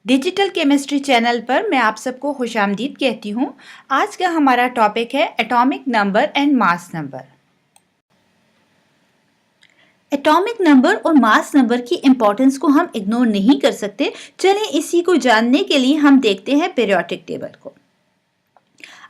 Digital chemistry channel पर मैं आप सबको खुशामदीद कहती हूँ। आज का हमारा टॉपिक है atomic number and mass number. Atomic number और मास नंबर की इम्पोर्टेंस को हम इग्नोर नहीं कर सकते। चलें इसी को जानने के लिए हम देखते हैं पीरियोडिक टेबल को।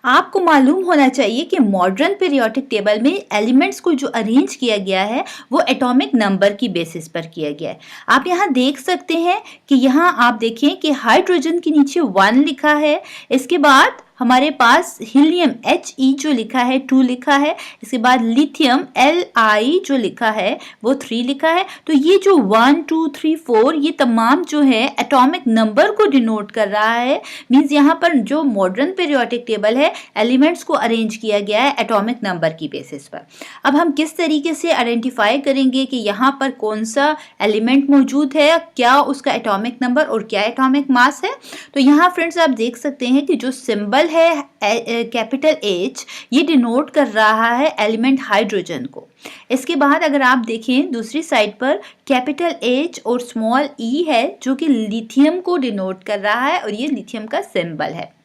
आपको मालूम होना चाहिए कि मॉडर्न पीरियोडिक टेबल में एलिमेंट्स को जो अरेंज किया गया है वो एटॉमिक नंबर की बेसिस पर किया गया है। आप यहाँ देख सकते हैं कि यहाँ आप देखें कि हाइड्रोजन के नीचे 1 लिखा है, इसके बाद हमारे पास हीलियम He जो लिखा है 2 लिखा है, इसके बाद लिथियम Li जो लिखा है वो 3 लिखा है। तो ये जो 1 2 3 4 ये तमाम जो है एटॉमिक नंबर को डिनोट कर रहा है। मींस यहाँ पर जो मॉडर्न पीरियोडिक टेबल है एलिमेंट्स को अरेंज किया गया है एटॉमिक नंबर की बेसिस पर। अब हम किस तरीके से आइडेंटिफाई करेंगे कि यहाँ पर कौन सा एलिमेंट मौजूद है, क्या उसका एटॉमिक नंबर और क्या एटॉमिक मास है। तो यहाँ फ्रेंड्स आप देख सकते हैं कि जो सिंबल है कैपिटल H ये डिनोट कर रहा है एलिमेंट हाइड्रोजन को। इसके बाद अगर आप देखें दूसरी साइड पर कैपिटल H और स्मॉल e है जो कि लिथियम को डिनोट कर रहा है और ये लिथियम का सिंबल है।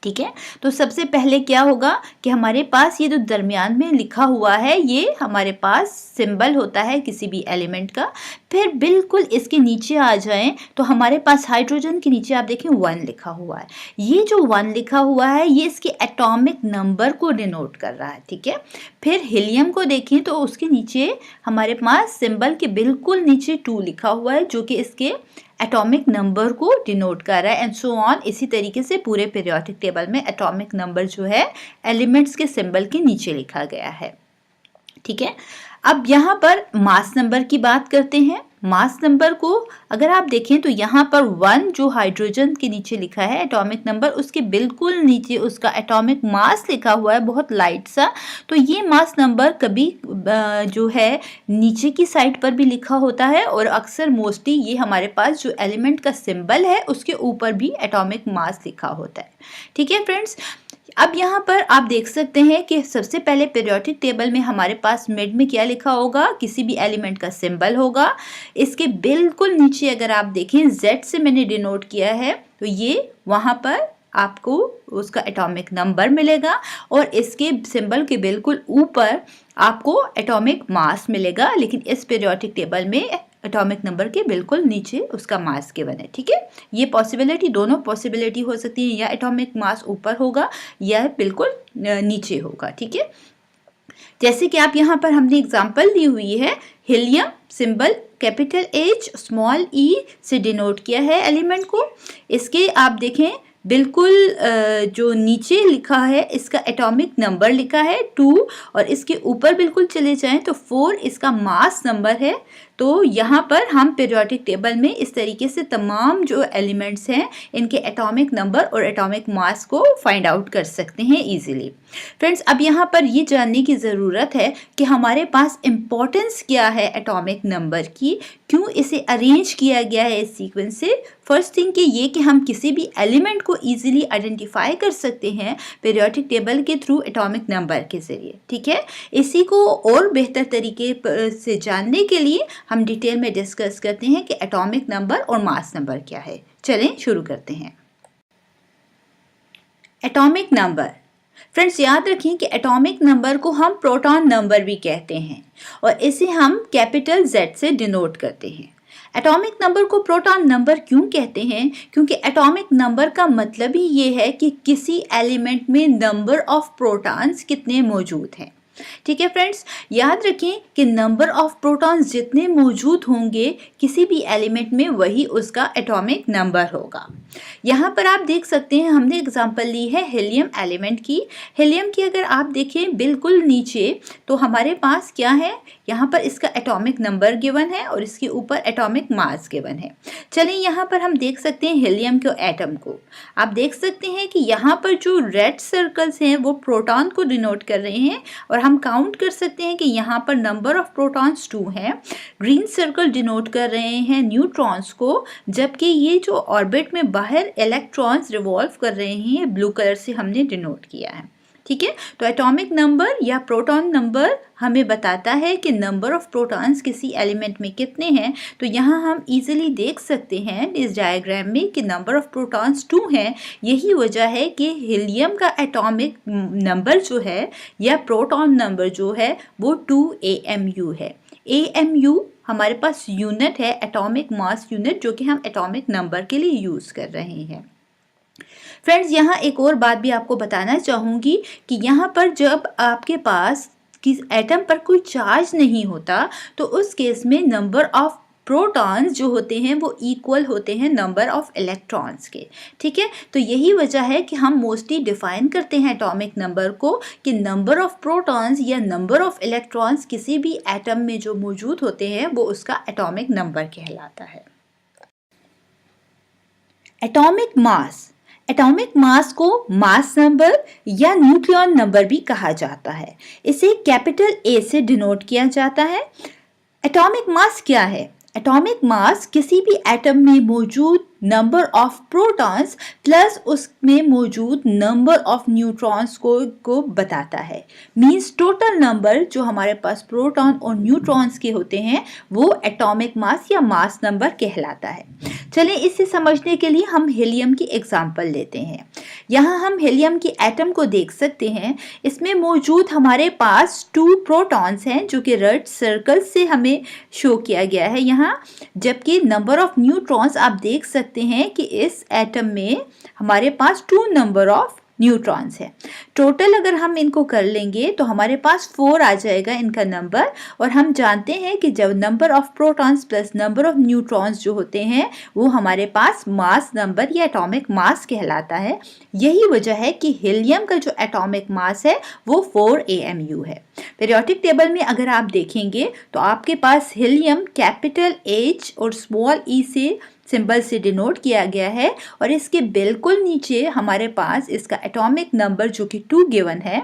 ठीक है, तो सबसे पहले क्या होगा कि हमारे पास ये जो दरमियान में लिखा हुआ है ये हमारे पास सिंबल होता है किसी भी एलिमेंट का। फिर बिल्कुल इसके नीचे आ जाएं तो हमारे पास हाइड्रोजन के नीचे आप देखें 1 लिखा हुआ है। ये जो 1 लिखा हुआ है ये इसके एटॉमिक नंबर को डिनोट कर रहा है। ठीक है, फिर हीलियम को देखें तो उसके नीचे हमारे पास सिंबल के बिल्कुल नीचे 2 लिखा हुआ है जो कि इसके एटॉमिक नंबर को डिनोट कर रहा है एंड सो ऑन। इसी तरीके से पूरे पीरियोडिक टेबल में एटॉमिक नंबर जो है एलिमेंट्स के सिंबल के नीचे लिखा गया है। ठीक है, अब यहाँ पर मास नंबर की बात करते हैं। मास नंबर को अगर आप देखें तो यहाँ पर 1 जो हाइड्रोजन के नीचे लिखा है एटॉमिक नंबर, उसके बिल्कुल नीचे उसका एटॉमिक मास लिखा हुआ है बहुत लाइट सा। तो ये मास नंबर कभी जो है नीचे की साइड पर भी लिखा होता है और अक्सर मोस्टली ये हमारे पास जो एलिमेंट का सिंबल है उसके ऊपर भी एटॉमिक मास लिखा होता है। ठीक है फ्रेंड्स, अब यहाँ पर आप देख सकते हैं कि सबसे पहले पीरियोडिक टेबल में हमारे पास मिड में क्या लिखा होगा, किसी भी एलिमेंट का सिंबल होगा। इसके बिल्कुल नीचे अगर आप देखें Z से मैंने डिनोट किया है तो ये वहाँ पर आपको उसका एटॉमिक नंबर मिलेगा और इसके सिंबल के बिल्कुल ऊपर आपको एटॉमिक मास मिलेगा। लेकिन इस पीरियोडिक टेबल में एटॉमिक नंबर के बिल्कुल नीचे उसका मास गिवन है। ठीक है, ये पॉसिबिलिटी, दोनों पॉसिबिलिटी हो सकती है, या एटॉमिक मास ऊपर होगा या बिल्कुल नीचे होगा। ठीक है, जैसे कि आप यहाँ पर हमने एग्जांपल दी हुई है, helium symbol capital H small e से डिनोट किया है एलिमेंट को। इसके आप देखें बिल्कुल जो नीचे लिखा है इसका एटॉमिक नंबर लिखा है 2 और इसके ऊपर बिल्कुल चले जाएं तो 4 इसका मास नंबर है। तो यहाँ पर हम पीरियोडिक टेबल में इस तरीके से तमाम जो एलिमेंट्स हैं इनके एटॉमिक नंबर और एटॉमिक मास को फाइंड आउट कर सकते हैं इजीली। फ्रेंड्स, अब यहाँ पर ये जानने की ज़रूरत है कि हमारे पास इम्पोर्टेंस क्या है एटॉमिक नंबर की, क्यों इसे अरेंज किया गया है इस सीक्वेंस से। फर्स्ट थिंग कि ये कि हम किसी भी एलिमेंट को इजीली आइडेंटिफाई कर सकते हैं पीरियोडिक टेबल के थ्रू एटॉमिक नंबर के ज़रिए। ठीक है, इसी को और बेहतर तरीके से जानने के लिए हम डिटेल में डिस्कस करते हैं कि एटॉमिक नंबर और मास नंबर क्या है। चलें शुरू करते हैं। एटॉमिक नंबर, फ्रेंड्स याद रखें कि एटॉमिक नंबर को हम प्रोटॉन नंबर भी कहते हैं और इसे हम कैपिटल Z से डिनोट करते हैं। एटॉमिक नंबर को प्रोटॉन नंबर क्यों कहते हैं? क्योंकि एटॉमिक नंबर का मतलब ही ये है कि किसी एलिमेंट में नंबर ऑफ प्रोटॉन्स कितने मौजूद हैं। ठीक है फ्रेंड्स, याद रखें कि नंबर ऑफ प्रोटॉन्स जितने मौजूद होंगे किसी भी एलिमेंट में वही उसका एटॉमिक नंबर होगा। यहाँ पर आप देख सकते हैं हमने एग्जांपल ली है हीलियम एलिमेंट की। हीलियम की अगर आप देखें बिल्कुल नीचे तो हमारे पास क्या है, यहाँ पर इसका एटॉमिक नंबर गिवन है और इसके ऊपर एटॉमिक मास गिवन है। चलिए यहाँ पर हम देख सकते हैं हीलियम के एटम को। आप देख सकते हैं कि यहाँ पर जो रेड सर्कल्स हैं वो प्रोटॉन को डिनोट कर रहे हैं और हम काउंट कर सकते हैं कि यहाँ पर नंबर ऑफ प्रोटॉन्स 2 हैं। ग्रीन सर्कल डिनोट कर रहे हैं न्यूट्रॉन्स को, जबकि ये जो ऑर्बिट में बाहर इलेक्ट्रॉन्स रिवॉल्व कर रहे हैं ब्लू कलर से हमने डिनोट किया है। ठीक है। तो एटॉमिक नंबर या प्रोटॉन नंबर हमें बताता है कि नंबर ऑफ प्रोटॉन्स किसी एलिमेंट में कितने हैं। तो यहाँ हम इजीली देख सकते हैं इस डायग्राम में कि नंबर ऑफ प्रोटॉन्स 2 हैं। यही वजह है कि हीलियम का एटॉमिक नंबर जो है या प्रोटॉन नंबर जो है वो 2 AMU है। AMU हमारे पास यूनिट है, एटॉमिक मास यूनिट, जो कि हम एटॉमिक नंबर के लिए यूज़ कर रहे हैं। फ्रेंड्स, यहाँ एक और बात भी आपको बताना चाहूँगी कि यहाँ पर जब आपके पास किस एटम पर कोई चार्ज नहीं होता तो उस केस में नंबर ऑफ प्रोटॉन्स जो होते हैं वो इक्वल होते हैं नंबर ऑफ इलेक्ट्रॉन्स के। ठीक है, तो यही वजह है कि हम मोस्टली डिफाइन करते हैं एटॉमिक नंबर को कि नंबर ऑफ प्रोटॉन्स या नंबर ऑफ इलेक्ट्रॉन्स किसी भी एटम में जो मौजूद होते हैं वो उसका एटॉमिक नंबर कहलाता है। एटॉमिक मास, एटॉमिक मास को मास नंबर या न्यूक्लियन नंबर भी कहा जाता है। इसे कैपिटल A से डिनोट किया जाता है। एटॉमिक मास क्या है? एटॉमिक मास किसी भी एटम में मौजूद नंबर ऑफ प्रोटॉन्स प्लस उसमें मौजूद नंबर ऑफ न्यूट्रॉन्स को बताता है। मींस टोटल नंबर जो हमारे पास प्रोटॉन और न्यूट्रॉन्स के होते हैं वो एटॉमिक मास या मास नंबर कहलाता है। चलिए इसे समझने के लिए हम हीलियम की एग्जांपल लेते हैं। यहाँ हम हीलियम की एटम को देख सकते हैं। इसमें मौजूद हमारे पास 2 प्रोटॉन्स हैं जो कि रेड सर्कल से हमें शो किया गया है यहाँ, जबकि नंबर ऑफ न्यूट्रॉन्स आप देख सकते हैं कि इस एटम में हमारे पास 2 नंबर ऑफ न्यूट्रॉन्स है। टोटल अगर हम इनको कर लेंगे तो हमारे पास 4 आ जाएगा इनका नंबर। और हम जानते हैं कि जब number of protons plus number of neutrons जो होते हैं वो हमारे पास मास नंबर या एटॉमिक मास कहलाता है। यही वजह है कि हीलियम का जो एटॉमिक मास है वो 4 AMU है। पीरियोडिक टेबल में अगर आप देखेंगे तो आपके पास हीलियम कैपिटल H और स्मॉल e से सिंबल से डिनोट किया गया है और इसके बिल्कुल नीचे हमारे पास इसका एटॉमिक नंबर जो कि 2 गिवन है।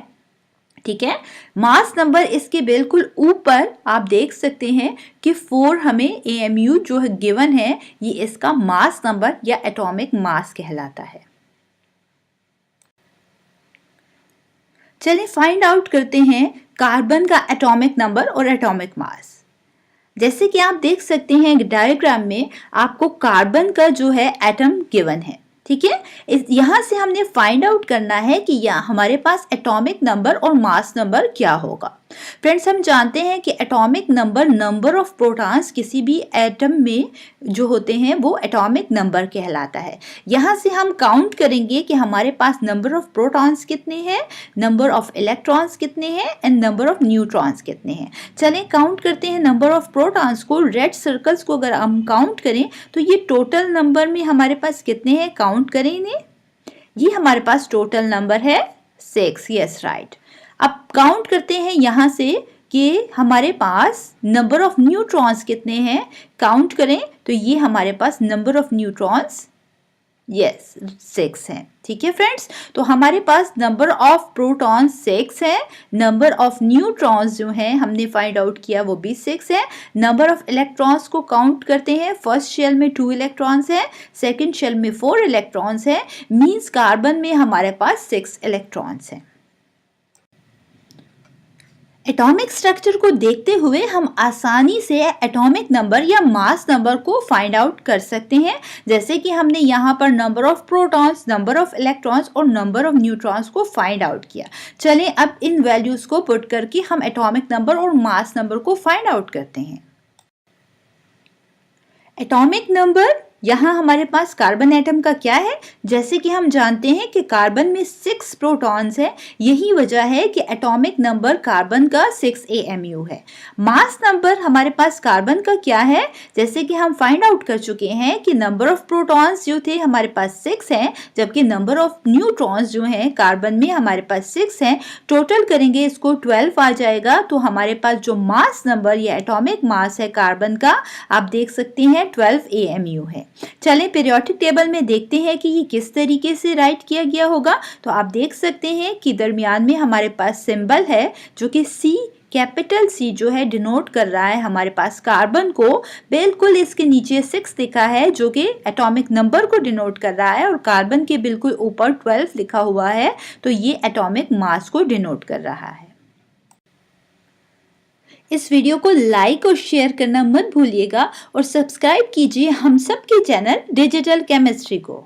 ठीक है, मास नंबर इसके बिल्कुल ऊपर आप देख सकते हैं कि 4 हमें AMU जो है गिवन है, ये इसका मास नंबर या एटॉमिक मास कहलाता है। चलिए फाइंड आउट करते हैं कार्बन का एटॉमिक नंबर और एटॉमिक मास। जैसे कि आप देख सकते हैं डायग्राम में आपको कार्बन का जो है एटम गिवन है। ठीक है, यहाँ से हमने फाइंड आउट करना है कि यहाँ हमारे पास एटॉमिक नंबर और मास नंबर क्या होगा। फ्रेंड्स, हम जानते हैं कि atomic number number of protons किसी भी एटम में जो होते हैं वो एटॉमिक नंबर कहलाता है। यहाँ से हम काउंट करेंगे कि हमारे पास नंबर ऑफ प्रोटॉन्स कितने हैं, नंबर ऑफ इलेक्ट्रॉन्स कितने हैं एंड नंबर ऑफ न्यूट्रॉन्स कितने हैं। चलें काउंट करते हैं नंबर ऑफ प्रोटॉन्स को। रेड सर्कल्स को अगर हम काउंट करें तो ये टोटल नंबर में हमारे पास कितने हैं, काउंट करें इन्हें। ये हमारे पास टोटल नंबर है 6। Yes right. अब काउंट करते हैं यहाँ से कि हमारे पास नंबर ऑफ न्यूट्रॉन्स कितने हैं, काउंट करें तो ये हमारे पास नंबर ऑफ न्यूट्रॉन्स 6 हैं। ठीक है फ्रेंड्स, तो हमारे पास नंबर ऑफ प्रोटॉन्स 6 है, नंबर ऑफ न्यूट्रॉन्स जो हैं हमने फाइंड आउट किया वो भी 6 है। नंबर ऑफ इलेक्ट्रॉन्स को काउंट करते हैं। फर्स्ट शेल में 2 इलेक्ट्रॉन्स हैं, सेकंड शेल में 4 इलेक्ट्रॉन्स हैं। मींस कार्बन में हमारे पास 6 इलेक्ट्रॉन्स हैं। एटॉमिक स्ट्रक्चर को देखते हुए हम आसानी से एटॉमिक नंबर या मास नंबर को फाइंड आउट कर सकते हैं। जैसे कि हमने यहाँ पर number of protons, number of electrons और नंबर ऑफ न्यूट्रॉन्स को फाइंड आउट किया। चलें अब इन वैल्यूज को पुट करके हम एटॉमिक नंबर और मास नंबर को फाइंड आउट करते हैं। एटॉमिक नंबर यहाँ हमारे पास कार्बन एटम का क्या है, जैसे कि हम जानते हैं कि कार्बन में 6 प्रोटॉन्स है। यही वजह है कि एटॉमिक नंबर कार्बन का 6 AMU है। मास नंबर हमारे पास कार्बन का क्या है, जैसे कि हम फाइंड आउट कर चुके हैं कि नंबर ऑफ प्रोटॉन्स जो थे हमारे पास 6 हैं, जबकि नंबर ऑफ न्यूट्रॉन्स जो हैं कार्बन में हमारे पास 6 हैं। टोटल करेंगे इसको 12 आ जाएगा। तो हमारे पास जो मास नंबर या एटॉमिक मास है कार्बन का, आप देख सकते हैं 12 AMU है। चलें पीरियोडिक टेबल में देखते हैं कि ये किस तरीके से राइट किया गया होगा। तो आप देख सकते हैं कि दरमियान में हमारे पास सिंबल है जो कि C कैपिटल C जो है डिनोट कर रहा है हमारे पास कार्बन को, बिल्कुल इसके नीचे 6 लिखा है जो कि एटॉमिक नंबर को डिनोट कर रहा है, और कार्बन के बिल्कुल ऊपर 12 लिखा हुआ है, तो ये एटॉमिक मास को डिनोट कर रहा है। इस वीडियो को लाइक और शेयर करना मत भूलिएगा और सब्सक्राइब कीजिए हम सबके चैनल डिजिटल केमिस्ट्री को।